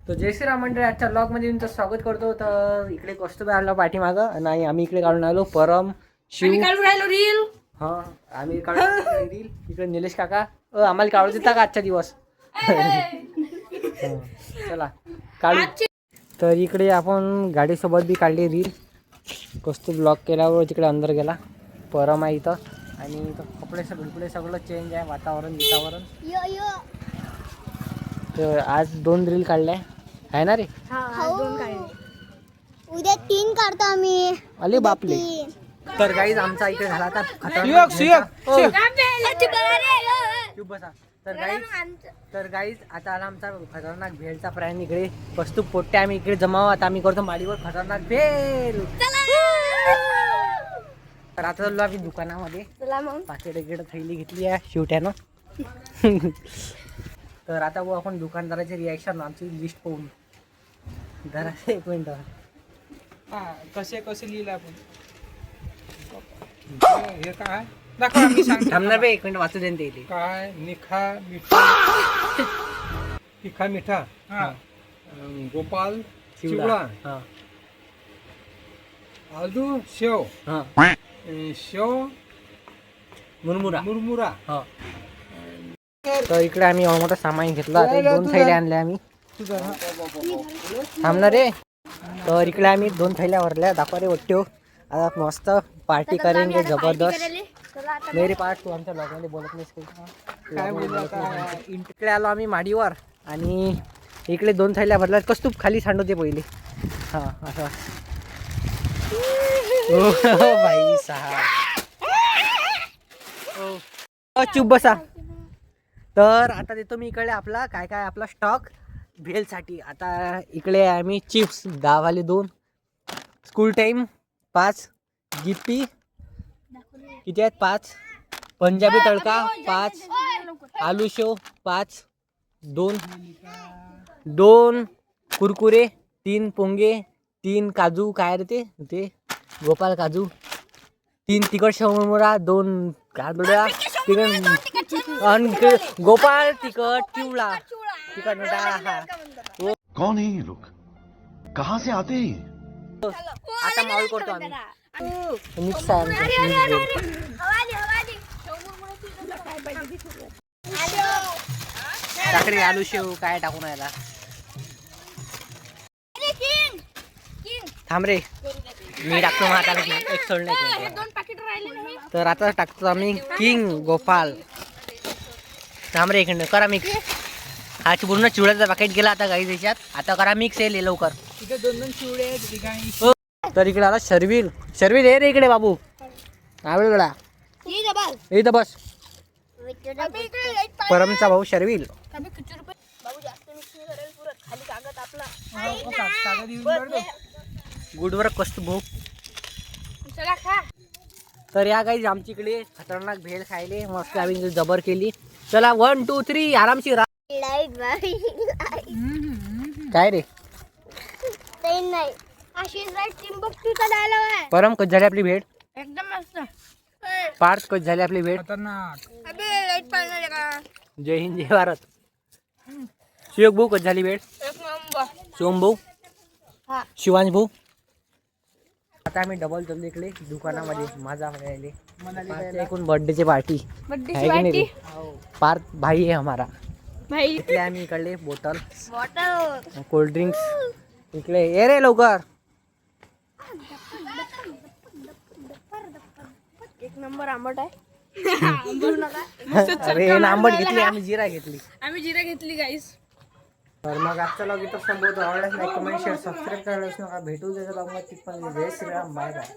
तो जय श्रीराम मंडळी, आजच्या ब्लॉग मध्ये तुमचं स्वागत करतो. तर इकडे कौस्तुभ आला पाठीमागं आणि आम्ही इकडे काढून आलो. परम शिव काढून राहिलो रील. हा आम्ही काढून रील. इकडे निलेश काका आम्हाला काढू देता का आजचा दिवस? चला काढू. तर इकडे आपण गाडीसोबत बी काढली रील. कौस्तुभ ब्लॉग केल्यावर तिकडे अंदर गेला. परम आहे इथं आणि इथं कपडे सगळं चेंज आहे. वातावरण तर आज 2 रील काढल्या आहे ना रे? उद्या 3 काढतो आम्ही. अले बापले. तर गाईज आमचा इकडे झाला आता तर गाईज आता आला आमचा खतरनाक भेलचा प्राण. इकडे वस्तू पोट्टे आम्ही इकडे जमाव. आता आम्ही करतो माडीवर खतरनाक भेल. तर आता चाललो आम्ही दुकानामध्ये. पाकिट थैली घेतली आहे शिवट्यानं. तर आता आपण दुकानदाराचे रिॲक्शन आमची लिस्ट पाहून जरा 1 मिनिट. कसे लिहिले आपण हे काय दाखवा मी सांगतो. थांबणार बे 1 मिनिट वाचू देन ते. काय निखा मिठा हा. गोपाल चिवडा हा आलू शेव हा शेव मुरमुरा हा. तर इकडे आम्ही मोठं सामान घेतलं. आता 2 थैल्या आणल्या आम्ही. थांबणार रे. तर इकडे आम्ही 2 थैल्या भरल्या. दाखवा रे वट्टे. आता मस्त पार्टी करेंगे जबरदस्त. मेरे पार्ट तू आमच्या ब्लॉगमध्ये बोलत नाहीस काय बोलू आता. इकडे आलो आम्ही माडीवर आणि इकडे 2 थैल्या भरल्या. कस तू खाली सांडवते पहिले. हा असं भाई साहेब चुप बसा. तर आता देतो मी इकडे आपला काय आपला स्टॉक भेलसाठी. आता इकडे आम्ही चिप्स 10 वाले 2, स्कूल टाईम 5, गिप्पी किती आहेत 5, पंजाबी तडका 5, आलू शेव 5, 2 कुरकुरे, 3 पोंगे, 3 काजू काय रे ते गोपाल काजू, 3 तिखट शेवमुरा, 2 काजूला तिखट गोपाल तिखट चिवडा तिखट मोठा. कौन है ये लोग, कहाँ से आते हैं? आता माऊल करतो आम्ही. मिक्स आहे आमचं. टाकले आलू शेव काय टाकून यायला. थांब रे मी टाकतो मग आता एक सोड नाही. तर आता टाकतो आम्ही किंग गोपाल. थांब रे इकडे करा मिक्स. हा पूर्ण चिवड्याचा पॅकेट गेला आता गाई देशात. आता करा मिक्स येईल लवकर. इथे 2 चिवडे आहेत ठिकाणी. तर इकडे आला शर्विल ये रे इकडे बाबू. आवडला इथं बस. परमचा भाऊ शर्विल. गुडवर कस्त भाऊ. तर या काही आमची इकडे खतरनाक भेल खायले मस्त आम्ही जबर केली. चला 1 2 3 आरामशीर. काय रे परम कधी झाली आपली भेट? एकदम मस्त. पार्थ कधी झाली आपली भेट? खतरनाक. जय हिंद जय भारत. शिवक भाऊ कधी झाली भेट? सोम भाऊ, शिवांश भाऊ. आता आम्ही डबल चाललो इकडे दुकानामध्ये. माझा एकूण बर्थडेची पार्टी आहे की नाही? पार्थ भाई आहे हमारा. इकडे आम्ही इकडले बॉटल कोल्ड ड्रिंक्स इकडे ये रे लवकर. 1 नंबर आंबट आहे. अरे आंबट घेतली आम्ही जिरा घेतली गाईस. तर मग आजचा लॉग इथं संपवतो. आवडल्यास लाईक कमेंट शेअर सबस्क्राईब करायला नका. भेटू त्याच्या लॉग मध्ये. जय श्रीराम. Bye bye.